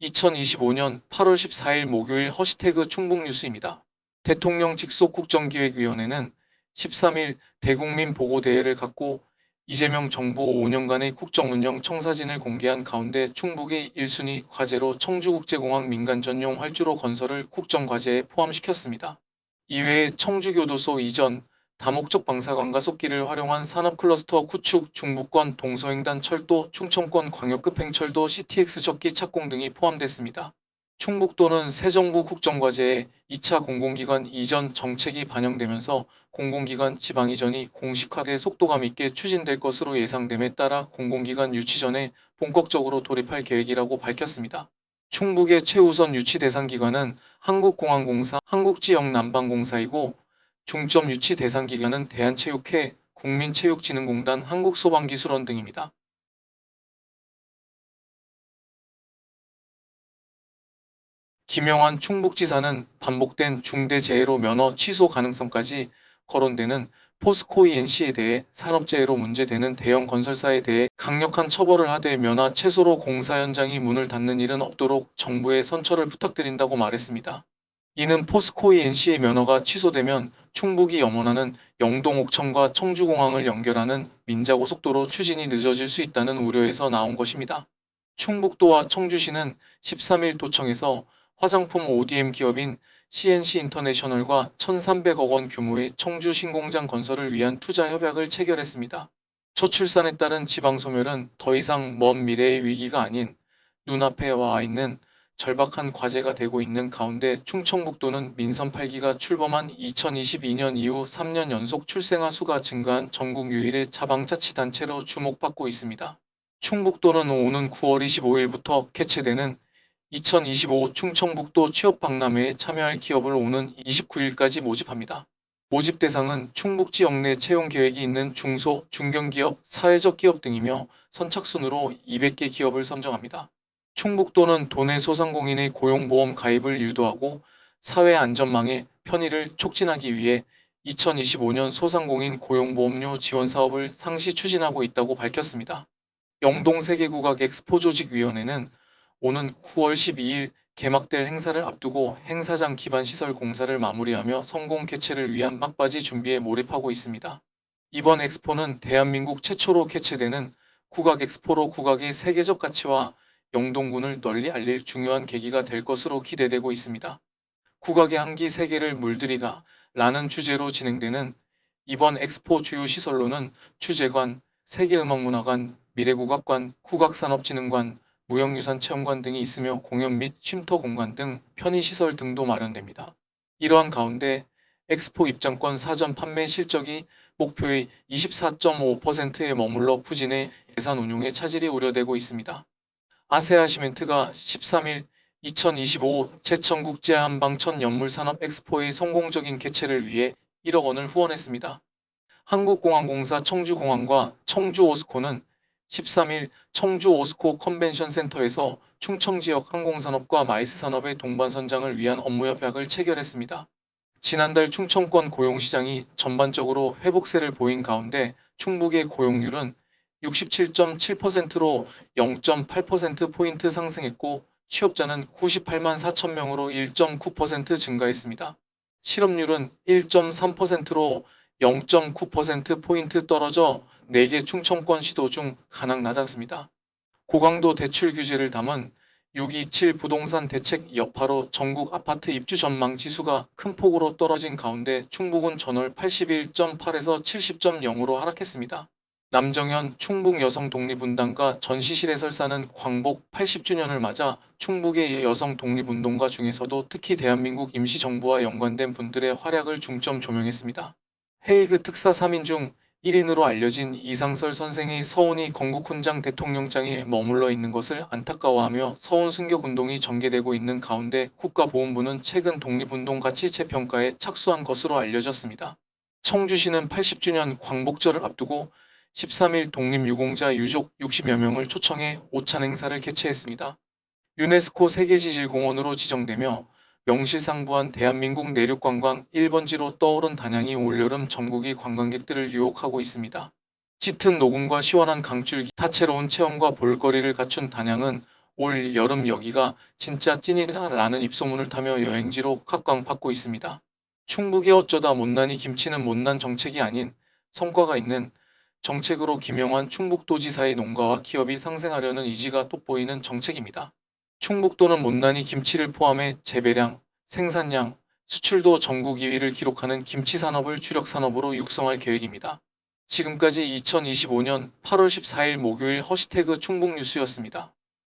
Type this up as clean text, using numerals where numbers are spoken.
2025년 8월 14일 목요일 허시태그 충북뉴스입니다. 대통령 직속 국정기획위원회는 13일 대국민 보고대회를 갖고 이재명 정부 5년간의 국정운영 청사진을 공개한 가운데 충북의 1순위 과제로 청주국제공항 민간 전용 활주로 건설을 국정과제에 포함시켰습니다. 이외에 청주교도소 이전, 다목적 방사관 가속기를 활용한 산업클러스터 구축, 중부권 동서횡단 철도, 충청권 광역급행철도 CTX 적기 착공 등이 포함됐습니다. 충북도는 새 정부 국정과제에 2차 공공기관 이전 정책이 반영되면서 공공기관 지방 이전이 공식화돼 속도감 있게 추진될 것으로 예상됨에 따라 공공기관 유치 전에 본격적으로 돌입할 계획이라고 밝혔습니다. 충북의 최우선 유치 대상 기관은 한국공항공사, 한국지역난방공사이고 중점 유치 대상 기관은 대한체육회, 국민체육진흥공단, 한국소방기술원 등입니다. 김영환 충북지사는 반복된 중대재해로 면허 취소 가능성까지 거론되는 포스코 ENC에 대해 산업재해로 문제되는 대형 건설사에 대해 강력한 처벌을 하되 면허 최소로 공사 현장이 문을 닫는 일은 없도록 정부의 선처를 부탁드린다고 말했습니다. 이는 포스코 ENC의 면허가 취소되면 충북이 염원하는 영동옥천과 청주공항을 연결하는 민자고속도로 추진이 늦어질 수 있다는 우려에서 나온 것입니다. 충북도와 청주시는 13일 도청에서 화장품 ODM 기업인 CNC 인터내셔널과 1,300억 원 규모의 청주 신공장 건설을 위한 투자 협약을 체결했습니다. 저출산에 따른 지방소멸은 더 이상 먼 미래의 위기가 아닌 눈앞에 와 있는 절박한 과제가 되고 있는 가운데 충청북도는 민선 8기가 출범한 2022년 이후 3년 연속 출생아 수가 증가한 전국 유일의 자방자치단체로 주목받고 있습니다. 충북도는 오는 9월 25일부터 개최되는 2025 충청북도 취업박람회에 참여할 기업을 오는 29일까지 모집합니다. 모집 대상은 충북 지역 내 채용 계획이 있는 중소, 중견기업, 사회적 기업 등이며 선착순으로 200개 기업을 선정합니다. 충북도는 도내 소상공인의 고용보험 가입을 유도하고 사회안전망의 편의를 촉진하기 위해 2025년 소상공인 고용보험료 지원 사업을 상시 추진하고 있다고 밝혔습니다. 영동세계국악 엑스포 조직위원회는 오는 9월 12일 개막될 행사를 앞두고 행사장 기반 시설 공사를 마무리하며 성공 개최를 위한 막바지 준비에 몰입하고 있습니다. 이번 엑스포는 대한민국 최초로 개최되는 국악 엑스포로 국악의 세계적 가치와 영동군을 널리 알릴 중요한 계기가 될 것으로 기대되고 있습니다. 국악의 한기 세계를 물들이다 라는 주제로 진행되는 이번 엑스포 주요 시설로는 주제관, 세계음악문화관, 미래국악관, 국악산업진흥관, 무형유산체험관 등이 있으며 공연 및 쉼터 공간 등 편의시설 등도 마련됩니다. 이러한 가운데 엑스포 입장권 사전 판매 실적이 목표의 24.5%에 머물러 부진해 예산 운용에 차질이 우려되고 있습니다. 아세아시멘트가 13일 2025 제천국제한방천연물산업 엑스포의 성공적인 개최를 위해 1억 원을 후원했습니다. 한국공항공사 청주공항과 청주오스코는 13일 청주오스코 컨벤션센터에서 충청지역 항공산업과 마이스산업의 동반선장을 위한 업무협약을 체결했습니다. 지난달 충청권 고용시장이 전반적으로 회복세를 보인 가운데 충북의 고용률은 67.7%로 0.8%포인트 상승했고 취업자는 98만 4천 명으로 1.9% 증가했습니다. 실업률은 1.3%로 0.9%포인트 떨어져 4개 충청권 시도 중 가장 낮았습니다. 고강도 대출 규제를 담은 627 부동산 대책 여파로 전국 아파트 입주 전망 지수가 큰 폭으로 떨어진 가운데 충북은 전월 81.8에서 70.0으로 하락했습니다. 남정현 충북 여성 독립운동가 전시실 해설사는 광복 80주년을 맞아 충북의 여성 독립운동가 중에서도 특히 대한민국 임시정부와 연관된 분들의 활약을 중점 조명했습니다. 헤이그 특사 3인 중 1인으로 알려진 이상설 선생의 서훈이 건국훈장 대통령장에 머물러 있는 것을 안타까워하며 서훈 순교운동이 전개되고 있는 가운데 국가보훈부는 최근 독립운동 가치체평가에 착수한 것으로 알려졌습니다. 청주시는 80주년 광복절을 앞두고 13일 독립유공자 유족 60여 명을 초청해 오찬 행사를 개최했습니다. 유네스코 세계지질공원으로 지정되며 명실상부한 대한민국 내륙관광 1번지로 떠오른 단양이 올여름 전국의 관광객들을 유혹하고 있습니다. 짙은 녹음과 시원한 강줄기, 다채로운 체험과 볼거리를 갖춘 단양은 올 여름 여기가 진짜 찐이다라는 입소문을 타며 여행지로 각광받고 있습니다. 충북이 어쩌다 못난이 김치는 못난 정책이 아닌 성과가 있는 정책으로 김영환 충북도지사의 농가와 기업이 상생하려는 의지가 돋보이는 정책입니다. 충북도는 못난이 김치를 포함해 재배량, 생산량, 수출도 전국 2위를 기록하는 김치 산업을 주력 산업으로 육성할 계획입니다. 지금까지 2025년 8월 14일 목요일 허시태그 충북뉴스였습니다.